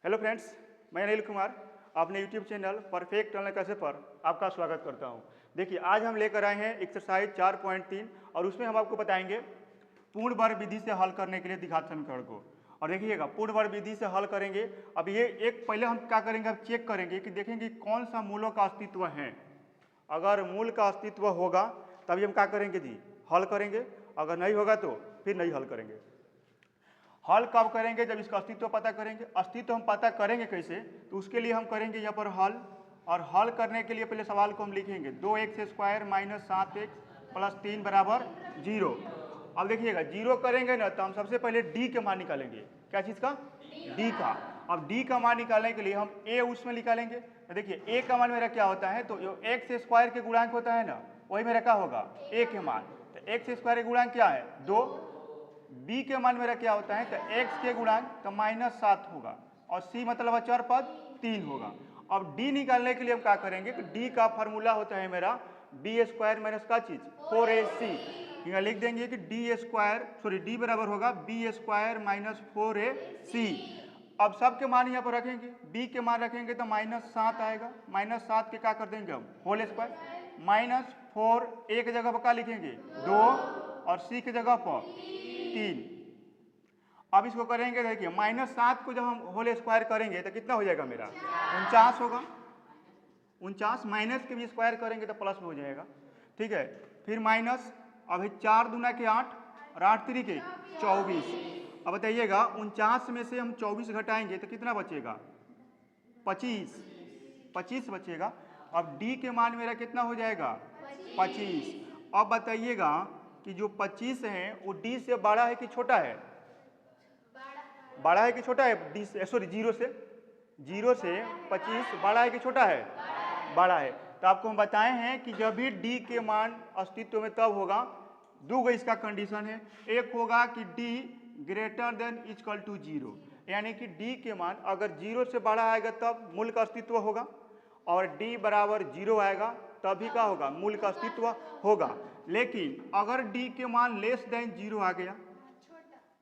Hello friends, मैं अनिल कुमार अपने YouTube channel perfect online कैसे पर आपका स्वागत करता हूं। देखिए, आज हम लेकर आए हैं एक्सरसाइज 4.3 और उसमें हम आपको बताएंगे पूर्ण वर्ग विधि से हल करने के लिए द्विघात समीकरण को। और देखिएगा, पूर्ण वर्ग विधि से हल करेंगे। अब ये एक पहले हम क्या करेंगे, अब चेक करेंगे कि देखेंगे कौन सा मूलों का अस्तित्व है। अगर मूल का अस्तित्व होगा तभी हम क्या करेंगे जी, हल करेंगे। अगर नहीं होगा तो फिर नहीं हल करेंगे। हल कब करेंगे, जब इसका अस्तित्व पता करेंगे। अस्तित्व हम पता करेंगे कैसे, तो उसके लिए हम करेंगे यहाँ पर हल। और हल करने के लिए पहले सवाल को हम लिखेंगे 2x² - 7x + 3 बराबर 0। अब देखिएगा, 0 करेंगे ना तो हम सबसे पहले d के मान निकालेंगे। क्या चीज़ का? d का। अब d का मान निकालने के लिए हम a उसमें निकालेंगे। तो देखिए a का मान मेरा क्या होता है, तो जो x² के गुणांक होता है ना, वही मेरा क्या होगा, a के मान। तो x² के गुणांक क्या है, 2। b के मान मेरा क्या होता है, तो x के गुणांक तो -7 होगा और c मतलब अचर पद 3 होगा। अब d निकालने के लिए हम क्या करेंगे कि d का फार्मूला होता है मेरा b² - का चीज 4ac। यहाँ लिख देंगे कि d बराबर होगा b² - 4ac। अब सबके मान यहाँ पर रखेंगे, b के मान रखेंगे तो -7 आएगा। -7 के क्या कर देंगे हम, होल स्क्वायर। -4 a की जगह पर क्या लिखेंगे, 2 और c की जगह पर 3। अब इसको करेंगे, देखिए -7 को जब हम होल स्क्वायर करेंगे तो कितना हो जाएगा मेरा, 49 होगा। 49 माइनस के भी स्क्वायर करेंगे तो प्लस में हो जाएगा। ठीक है, फिर माइनस, अभी 4 दूना के 8 और 8 3 के 24। अब बताइएगा, 49 में से हम 24 घटाएंगे तो कितना बचेगा, 25 बचेगा। अब d के मान मेरा कितना हो जाएगा, 25। अब बताइएगा कि जो 25 है वो d से बड़ा है कि छोटा है, बड़ा है कि छोटा है, d से सॉरी 0 से 25 बड़ा है कि छोटा है, बड़ा है। तो आपको हम बताए हैं कि जब भी d के मान अस्तित्व में तब होगा, दो इसका कंडीशन है। एक होगा कि d greater than equal to 0, यानी कि d के मान अगर 0 से बड़ा आएगा तब मूल का अस्तित्व होगा, और d बराबर 0 आएगा तभी क्या होगा, मूल का अस्तित्व होगा। लेकिन अगर d के मान लेस देन 0 आ गया,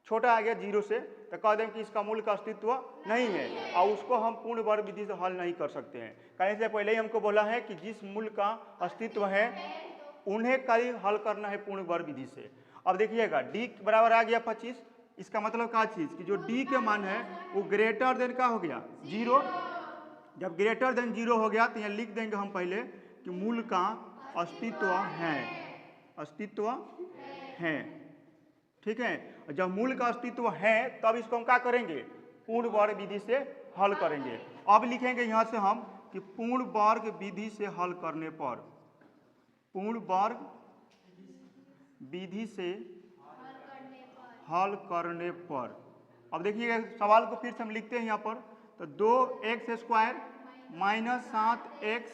छोटा आ गया 0 से, तो कह दें कि इसका मूल का अस्तित्व नहीं है और उसको हम पूर्ण वर्ग विधि से हल नहीं कर सकते हैं। कहने से पहले ही हमको बोला है कि जिस मूल का अस्तित्व है उन्हें कहीं हल करना है पूर्ण वर्ग विधि से। अब देखिएगा, d बराबर आ गया 25। इसका मतलब क्या चीज़ कि जो d के मान है वो ग्रेटर देन का हो गया 0। जब ग्रेटर देन 0 हो गया तो यहाँ लिख देंगे हम पहले कि मूल का अस्तित्व है। ठीक है, जब मूल का अस्तित्व है तब इसको हम क्या करेंगे, पूर्ण वर्ग विधि से हल करेंगे। अब लिखेंगे यहाँ से हम कि पूर्ण वर्ग विधि से हल करने पर, पूर्ण वर्ग विधि से हल करने पर। अब देखिए सवाल को फिर से हम लिखते हैं यहाँ पर, तो 2x² - 7x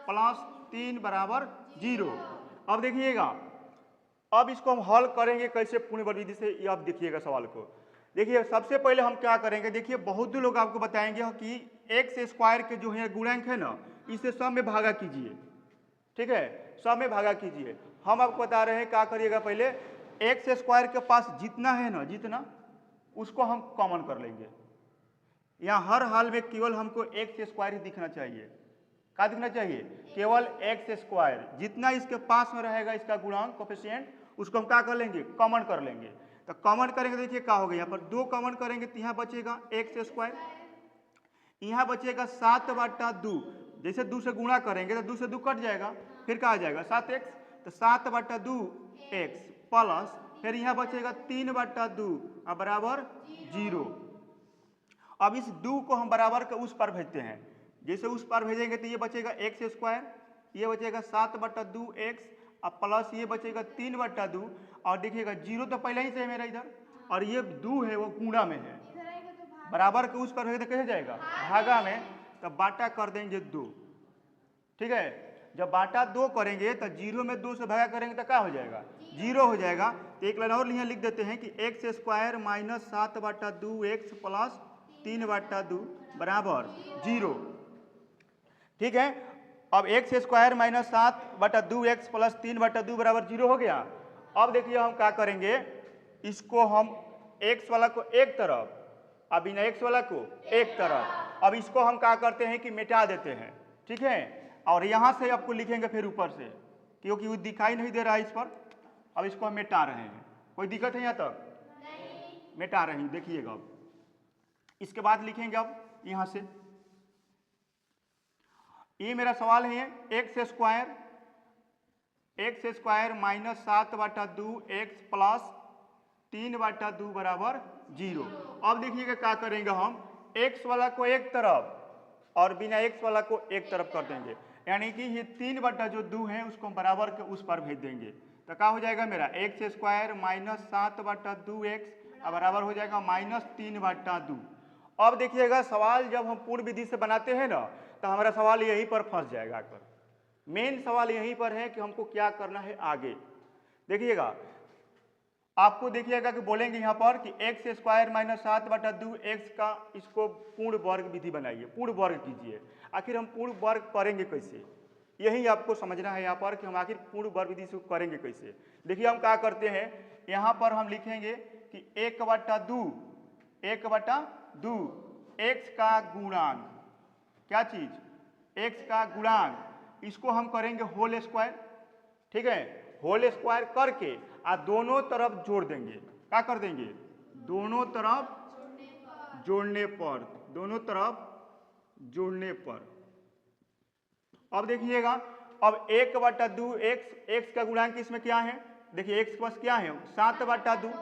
+ 3 बराबर 0। अब देखिएगा, अब इसको हम हल करेंगे कैसे पूर्ण वर्ग विधि से, ये आप देखिएगा सवाल को। देखिए सबसे पहले हम क्या करेंगे, देखिए बहुत लोग आपको बताएंगे कि x² के जो है गुणांक है ना, इसे सब में भागा कीजिए। ठीक है, सब में भागा कीजिए। हम आपको बता रहे हैं क्या करिएगा, पहले x² के पास जितना है ना, जितना उसको हम कॉमन कर लेंगे। यहाँ हर हाल में केवल हमको x² ही दिखना चाहिए। क्या दिखना चाहिए, केवल x²। जितना इसके पास में रहेगा इसका गुणांक कोफिशिएंट, उसको हम क्या कर लेंगे, कॉमन कर लेंगे। तो कॉमन करेंगे, देखिए क्या होगा, यहाँ पर 2 कॉमन करेंगे तो यहाँ बचेगा x², यहाँ बचेगा 7/2। जैसे 2 से गुणा करेंगे तो 2 से 2 कट जाएगा, फिर क्या आ जाएगा 7x, तो 7/2x प्लस फिर यहाँ बचेगा 3/2 बराबर 0। अब इस 2 को हम बराबर के उस पर भेजते हैं। जैसे उस पर भेजेंगे तो ये बचेगा x², ये बचेगा 7/2x और प्लस ये बचेगा 3/2। और देखिएगा 0 तो पहले ही से है मेरा इधर, और ये 2 है वो गुणा में है, बराबर के उस पर भेजे तो कैसे जाएगा, भागा में, तो बाटा कर देंगे 2। ठीक है, जब बाटा 2 करेंगे तो 0 में 2 से भागा करेंगे तो क्या हो जाएगा, 0 हो जाएगा। तो एक लाइन और यहाँ लिख देते हैं कि x² - 7/2x + 3/2 बराबर 0। ठीक है, अब x² - 7/2x + 3/2 बराबर 0 हो गया। अब देखिए हम क्या करेंगे, इसको हम x वाला को एक तरफ अब बिना एक्स वाला को एक तरफ। अब इसको हम क्या करते हैं कि मिटा देते हैं, ठीक है। और यहाँ से आपको लिखेंगे फिर ऊपर से, क्योंकि वो दिखाई नहीं दे रहा है इस पर। अब इसको हम मिटा रहे हैं, कोई दिक्कत है यहाँ तक? मिटा रहे हैं, देखिएगा। अब इसके बाद लिखेंगे अब यहाँ से, ये मेरा सवाल है x square minus 7/2 x plus 3/2 बराबर 0। अब देखिएगा क्या करेंगे हम, x वाला को एक तरफ और बिना x वाला को एक तरफ कर देंगे, यानी कि ये 3/2 है उसको हम बराबर के उस पर भेज देंगे। तो क्या हो जाएगा मेरा एक्स स्क्वायर माइनस 7/2 एक्स बराबर हो जाएगा माइनस 3/2। अब देखिएगा सवाल जब हम पूर्ण विधि से बनाते हैं ना, तो हमारा सवाल यहीं पर फंस जाएगा आकर। मेन सवाल यहीं पर है कि हमको क्या करना है आगे। देखिएगा, आपको देखिएगा कि बोलेंगे यहाँ पर कि एक्स स्क्वायर माइनस 7/2 एक्स का इसको पूर्ण वर्ग विधि बनाइए, पूर्ण वर्ग कीजिए। आखिर हम पूर्ण वर्ग करेंगे कैसे, यही आपको समझना है यहाँ पर कि हम आखिर पूर्ण वर्ग विधि से करेंगे कैसे। देखिए हम क्या करते हैं, यहाँ पर हम लिखेंगे कि 1/2 एक्स का गुणांक, क्या चीज, एक्स का गुणांक, इसको हम करेंगे होल स्क्वायर, ठीक है। होल स्क्वायर करके दोनों तरफ जोड़ देंगे। क्या कर देंगे, दोनों तरफ जोड़ने पर, दोनों तरफ जोड़ने पर। अब देखिएगा, अब 1/2 एक्स का गुणांक इसमें क्या है, देखिए एक्स पास क्या है 7/2,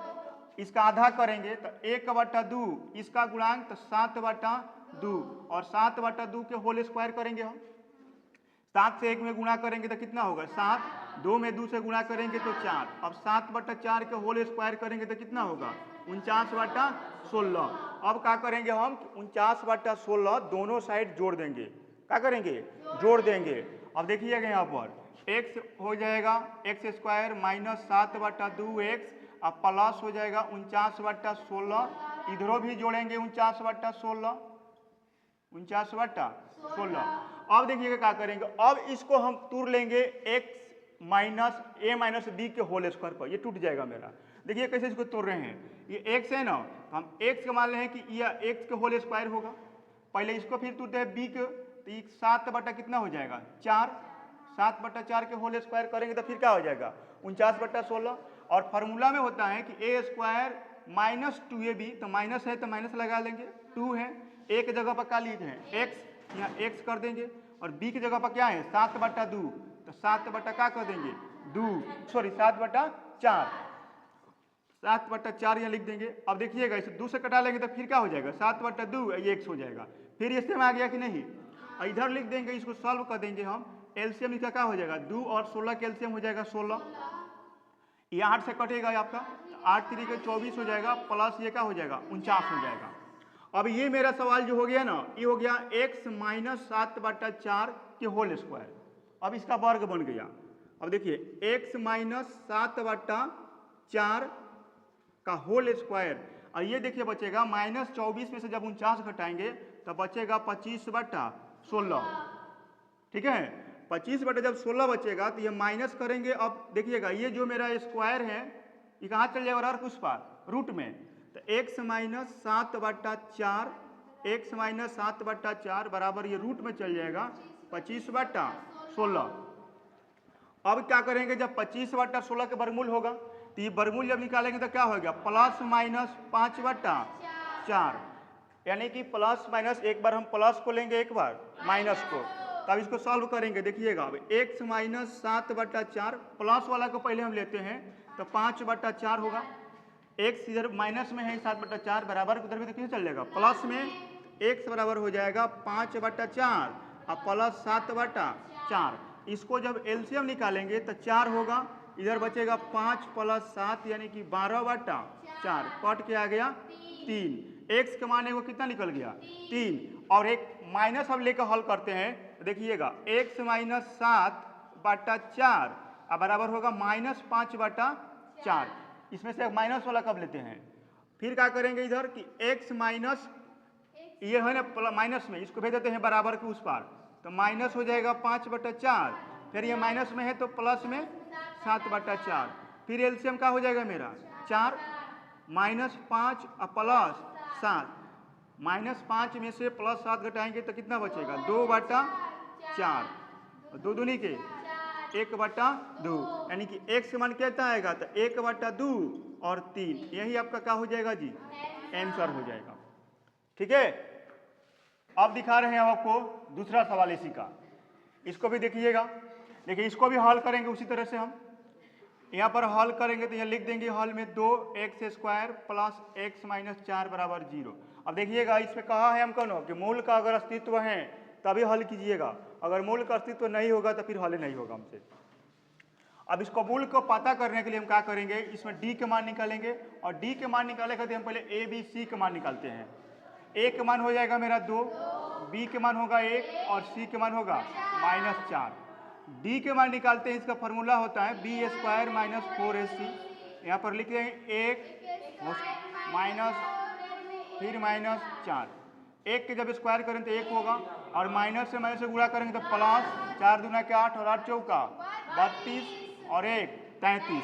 इसका आधा करेंगे तो 1/2, इसका गुणांक तो 7/2 और 7/2 के होल स्क्वायर करेंगे हम। 7 से 1 में गुणा करेंगे तो कितना होगा 7, 2 में 2 से गुणा करेंगे तो 4। अब 7/4 के होल स्क्वायर करेंगे तो कितना होगा 49/16। अब क्या करेंगे हम 49/16 दोनों साइड जोड़ देंगे। क्या करेंगे, जोड़ देंगे। अब देखिएगा यहाँ पर x हो जाएगा एक्स स्क्वायर माइनस 7/2 एक्स अब प्लस हो जाएगा 49/16, इधरों भी जोड़ेंगे 49/16, 49/16। अब देखिएगा क्या करेंगे, अब इसको हम तोड़ लेंगे x माइनस ए माइनस बी के होल स्क्वायर पर, ये टूट जाएगा मेरा। देखिए कैसे इसको तोड़ रहे हैं, ये x है ना, तो हम x के मान रहे हैं कि यह x के होल स्क्वायर होगा। पहले इसको फिर तोड़ते हैं b के, तो ये 7 कितना हो जाएगा 4, 7/4 के होल स्क्वायर करेंगे तो फिर क्या हो जाएगा 49/16। और फार्मूला में होता है कि a स्क्वायर माइनस 2ab, तो माइनस है तो माइनस लगा लेंगे, 2 है, a की जगह पर क्या लिखे हैं x, यहाँ x कर देंगे, और b की जगह पर क्या है 7/2, तो 7 क्या कर देंगे 7/4, 7/4 यहाँ लिख देंगे। अब देखिएगा इसे 2 से कटा लेंगे तो फिर क्या हो जाएगा 7/2, ये x हो जाएगा। फिर इससे में आ गया कि नहीं, इधर लिख देंगे, इसको सॉल्व कर देंगे हम। एलसीएम इसका क्या हो जाएगा 2 और 16 का एलसीएम हो जाएगा 16, ये 8 से कटेगा आपका, 8 3 के 24 हो जाएगा, प्लस ये क्या हो जाएगा 49 हो जाएगा। अब ये मेरा सवाल जो हो गया ना, ये हो गया x माइनस 7/4 के होल स्क्वायर। अब इसका वर्ग बन गया। अब देखिए x माइनस 7/4 का होल स्क्वायर, और ये देखिए बचेगा माइनस 24 में से जब 49 घटाएंगे तो बचेगा 25/16, ठीक है। 25 जब 16 बचेगा तो ये माइनस करेंगे। अब देखिएगा ये जो मेरा स्क्वायर है ये कहाँ चल जाएगा, और उस पार रूट में, तो x माइनस 7/4, x माइनस 7/4 बराबर ये रूट में चल जाएगा 25/16। अब क्या करेंगे, जब 25/16 के वर्गमूल होगा तो ये वर्गमूल जब निकालेंगे तो क्या होगा प्लस माइनस 5/4, यानी कि प्लस माइनस, एक बार हम प्लस को लेंगे एक बार माइनस को, तब इसको सॉल्व करेंगे। देखिएगा अब x माइनस 7/4 प्लस वाला को पहले हम लेते हैं तो 5/4 होगा, x इधर माइनस में है 7/4 बराबर उधर भी देखिए चल जाएगा प्लस में, x बराबर हो जाएगा 5/4 और प्लस 7/4। इसको जब एलसीएम निकालेंगे तो 4 होगा, इधर बचेगा 5 प्लस 7 यानी कि 12/4, कट के आ गया 3, x के माने वो कितना निकल गया 3, और एक माइनस हम लेकर हल करते हैं तो देखिएगा x माइनस 7/4 अब बराबर होगा माइनस 5/4। इसमें से माइनस वाला कब लेते हैं, फिर क्या करेंगे इधर कि x माइनस ये है ना माइनस में, इसको भेज देते हैं बराबर के उस पार, तो माइनस हो जाएगा 5/4, फिर ये माइनस में है तो प्लस में 7/4, फिर एलसीएम का हो जाएगा मेरा 4 माइनस 5 और प्लस 7, -5 में से +7 घटाएंगे तो कितना बचेगा? 2/4। 2 दूनी के 1/2, यानी कि x का मान कितना आएगा? तो 1/2 और 3, यही आपका क्या हो जाएगा जी? आंसर हो जाएगा। ठीक है, अब दिखा रहे हैं हम आपको दूसरा सवाल इसी का, इसको भी देखिएगा। देखिए इसको भी हल करेंगे उसी तरह से हम यहाँ पर हल करेंगे तो यहाँ लिख देंगे हल में 2x² प्लस x - 4 बराबर 0। अब देखिएगा इसमें कहा है हमको ना कि मूल का अगर अस्तित्व है तभी हल कीजिएगा, अगर मूल का अस्तित्व नहीं होगा तो फिर हल नहीं होगा हमसे। अब इसको मूल को पता करने के लिए हम क्या करेंगे, इसमें d के मान निकालेंगे और d के मान निकाले खातिर हम पहले a b c के मान निकालते हैं। a के मान हो जाएगा मेरा 2, b के मान होगा 1 और c के मान होगा -4। d के मान निकालते हैं, इसका फॉर्मूला होता है b² - 4ac। यहाँ पर लिख देंगे 1 माइनस फिर -4, 1 के जब स्क्वायर करें तो 1 होगा और माइनस से गुणा करेंगे तो प्लस, 4 दूना के 8 और 8 चौका 32 और 1 33।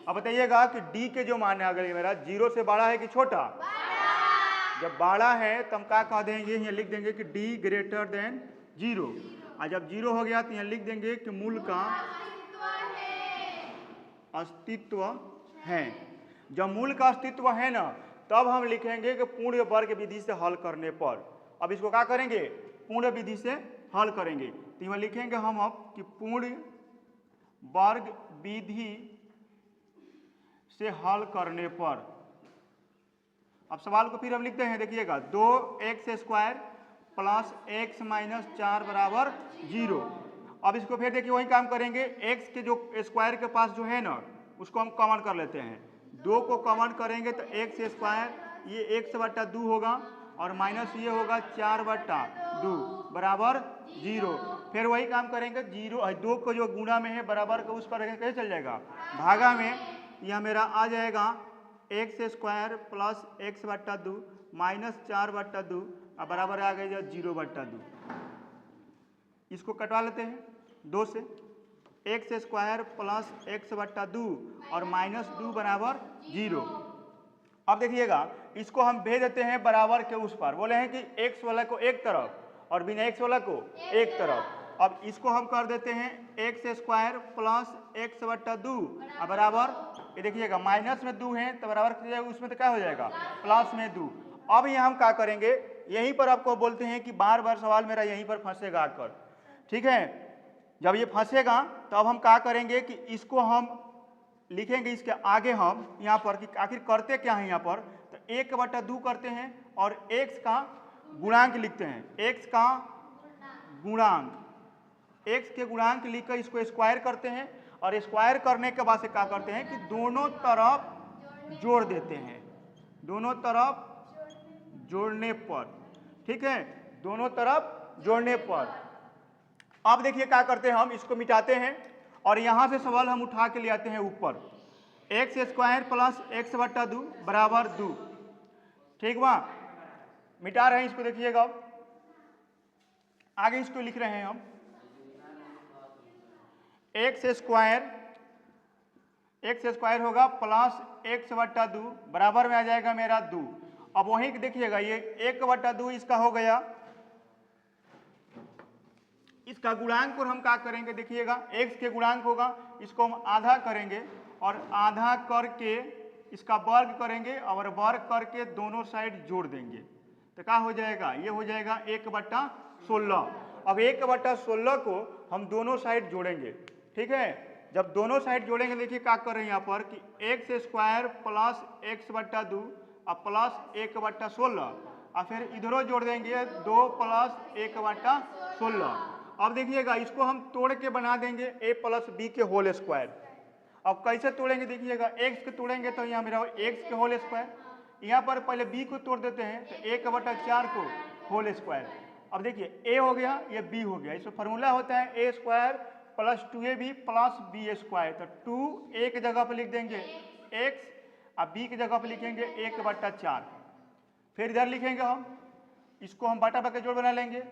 अब बताइएगा कि d के जो मान है अगर मेरा 0 से बड़ा है कि छोटा? जब बड़ा है तो हम क्या कह देंगे, यहाँ लिख देंगे कि d ग्रेटर देन 0, और जब 0 हो गया तो यहाँ लिख देंगे कि मूल का अस्तित्व है। जब मूल का अस्तित्व है ना तब हम लिखेंगे कि पूर्ण वर्ग विधि से हल करने पर। अब इसको क्या करेंगे? पूर्ण विधि से हल करेंगे तो यहाँ लिखेंगे हम अब कि पूर्ण वर्ग विधि से हल करने पर। अब सवाल को फिर हम लिखते हैं, देखिएगा 2x² प्लस x - 4 बराबर 0। अब इसको फिर देखिए वही काम करेंगे, x के जो स्क्वायर के पास जो है ना उसको हम कॉमन कर लेते हैं। 2 को कॉमन करेंगे तो x² ये x/2 होगा और माइनस ये होगा 4/2 बराबर 0। फिर वही काम करेंगे, 2 को जो गुणा में है बराबर का उस पर कैसे चल जाएगा? भागा में। यह मेरा आ जाएगा x² प्लस x/2 माइनस 4/2 और बराबर आ गया 0/2। इसको कटवा लेते हैं 2 से, x² प्लस x/2 और -2 बराबर 0। अब देखिएगा इसको हम भेज देते हैं बराबर के उस पर, बोले हैं कि x वाला को एक तरफ और बिना x वाला को एक तरफ। अब इसको हम कर देते हैं x² प्लस x/2 और बराबर, ये देखिएगा माइनस में 2 है तो बराबर उसमें तो क्या हो जाएगा? प्लस में 2। अब यहाँ हम क्या करेंगे, यहीं पर आपको बोलते हैं कि बार बार सवाल मेरा यहीं पर फंसेगा आकर। ठीक है, जब ये फंसेगा तो अब हम क्या करेंगे कि इसको हम लिखेंगे इसके आगे हम यहाँ पर कि आखिर करते क्या है। यहाँ पर तो 1/2 करते हैं और x का गुणांक लिखते हैं, x का गुणांक, x के गुणांक लिखकर इसको स्क्वायर करते हैं और स्क्वायर करने के बाद से क्या करते हैं कि दोनों तरफ जोड़ देते हैं, दोनों तरफ जोड़ने पर। ठीक है, दोनों तरफ जोड़ने पर। अब देखिए क्या करते हैं, हम इसको मिटाते हैं और यहां से सवाल हम उठा के ले आते हैं ऊपर, x² प्लस x/2 बराबर 2। ठीक बा, मिटा रहे हैं इसको, देखिएगा आगे इसको लिख रहे हैं हम x² होगा प्लस x/2 बराबर में आ जाएगा मेरा 2। अब वहीं देखिएगा ये 1/2 इसका हो गया, इसका गुणांक और हम क्या करेंगे, देखिएगा x के गुणांक होगा, इसको हम आधा करेंगे और आधा करके इसका वर्ग करेंगे और वर्ग करके दोनों साइड जोड़ देंगे तो क्या हो जाएगा? ये हो जाएगा 1/16। अब 1/16 को हम दोनों साइड जोड़ेंगे। ठीक है, जब दोनों साइड जोड़ेंगे देखिए क्या कर रहे हैं यहाँ पर कि x² प्लस x/2 और प्लस 1/16 और फिर इधरों जोड़ देंगे 2 प्लस 1/16। अब देखिएगा इसको हम तोड़ के बना देंगे a प्लस b के होल स्क्वायर। अब कैसे तोड़ेंगे, देखिएगा x के तोड़ेंगे तो यहाँ मेरा x के होल स्क्वायर, यहाँ पर पहले b को तोड़ देते हैं तो 1/4 को होल स्क्वायर। अब देखिए a हो गया, ये b हो गया, इसमें फार्मूला होता है a² plus 2ab plus b²। तो 2 a की जगह पर लिख देंगे x और b की जगह पर लिखेंगे 1/4। फिर इधर लिखेंगे हम, इसको हम बटा बटा जोड़ बना लेंगे,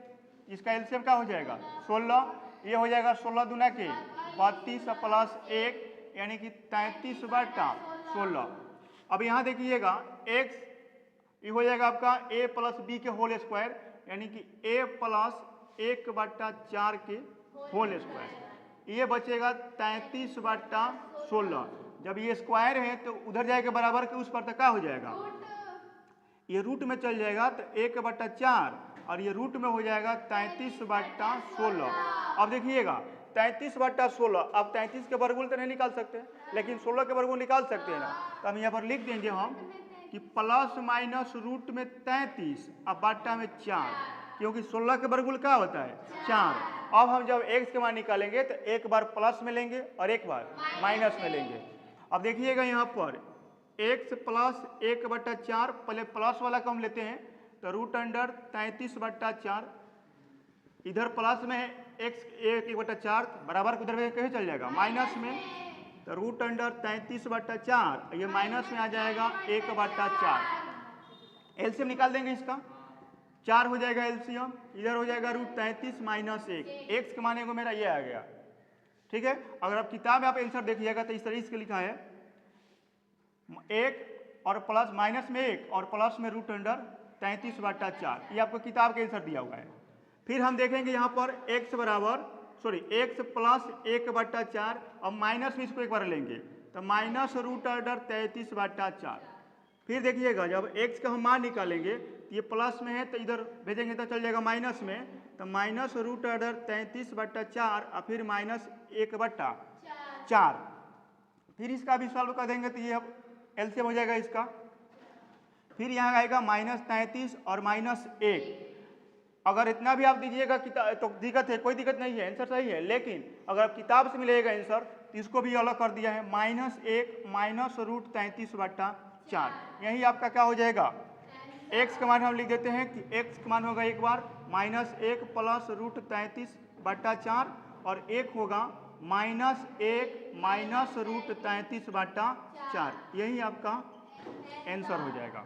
इसका एलसीएम क्या हो जाएगा? 16। ये हो जाएगा 16 दूना के 32 प्लस 1 यानी कि 33/16। अब यहाँ देखिएगा x ये हो जाएगा आपका a प्लस बी के होल स्क्वायर, यानी कि a प्लस 1/4 के होल स्क्वायर। ये बचेगा 33/16। जब ये स्क्वायर है तो उधर जाएगा बराबर के उस पर तो क्या हो जाएगा, ये रूट में चल जाएगा तो 1/4 और ये रूट में हो जाएगा 33/16। अब देखिएगा 33/16, अब 33 के वर्गमूल तो नहीं निकाल सकते, लेकिन 16 के वर्गमूल निकाल सकते हैं ना। तो हम यहाँ पर लिख देंगे हम कि प्लस माइनस रूट में 33 अब बाटा में 4, क्योंकि 16 के वर्गमूल क्या होता है 4। अब हम जब x के मान निकालेंगे तो एक बार प्लस में लेंगे और एक बार माइनस में लेंगे। अब देखिएगा यहाँ पर x प्लस 1/4, पहले प्लस वाला को हम लेते हैं तो रूट अंडर 33/4, इधर प्लस में x 1/4 बराबर उधर में कैसे चल जाएगा माइनस में, तो रूट अंडर 33/4, ये माइनस में आ जाएगा 1/4। एलसीएम निकाल देंगे इसका, 4 हो जाएगा एलसीएम, इधर हो जाएगा रूट 33 माइनस 1, x के माने को मेरा ये आ गया। ठीक है, अगर आप किताब में आप आंसर देखिएगा तो इस तरीके से लिखा है 1 और प्लस माइनस में 1 और प्लस में रूट अंडर 33/4, ये आपको किताब के आंसर दिया हुआ है। फिर हम देखेंगे यहाँ पर x प्लस 1/4, अब माइनस में इसको एक बार लेंगे तो माइनस रूट अंडर 33/4। फिर देखिएगा जब x का हम मान निकालेंगे तो ये प्लस में है तो इधर भेजेंगे तो चल जाएगा माइनस में, तो माइनस रूट अंडर 33/4 और फिर माइनस 1/4। फिर इसका भी सॉल्व कर देंगे तो ये अब एलसीएम हो जाएगा इसका। फिर यहाँ आएगा माइनस 33 और माइनस 1। अगर इतना भी आप दीजिएगा तो दिक्कत है, कोई दिक्कत नहीं है, आंसर सही है। लेकिन अगर आप किताब से मिलेगा आंसर तो इसको भी अलग कर दिया है, -1 माइनस रूट 33/4। यही आपका क्या हो जाएगा, x का मान हम लिख देते हैं कि x का मान होगा एक बार -1 प्लस रूट 33/4 और एक होगा -1 माइनस रूट 33/4। यही आपका आंसर हो जाएगा।